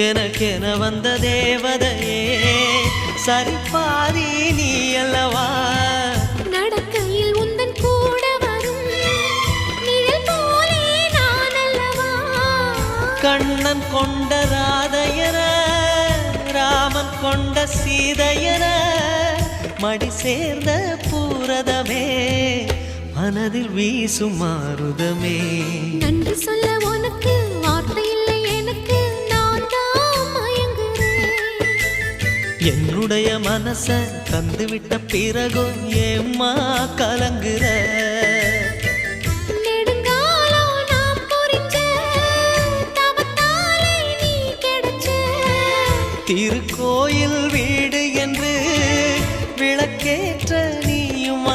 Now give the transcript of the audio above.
எனக்கென வந்த தேவதையே சரிபாதி நீ அல்லவா நடக்கையில் உந்தன் கூட வரும் நிழல் போலே நான் அல்லவா கண்ணன் கொண்ட ராதையர ராமன் கொண்ட சீதையர மடி சேர்ந்த பூரதமே மனதில் வீசும் மாருதமே நன்றி சொல்ல உனக்கு வார்த்தை இல்லை எனக்கு நான் தான் மயங்குறேன் என்னுடைய மனச தந்துவிட்ட பிறகும் ஏம்மா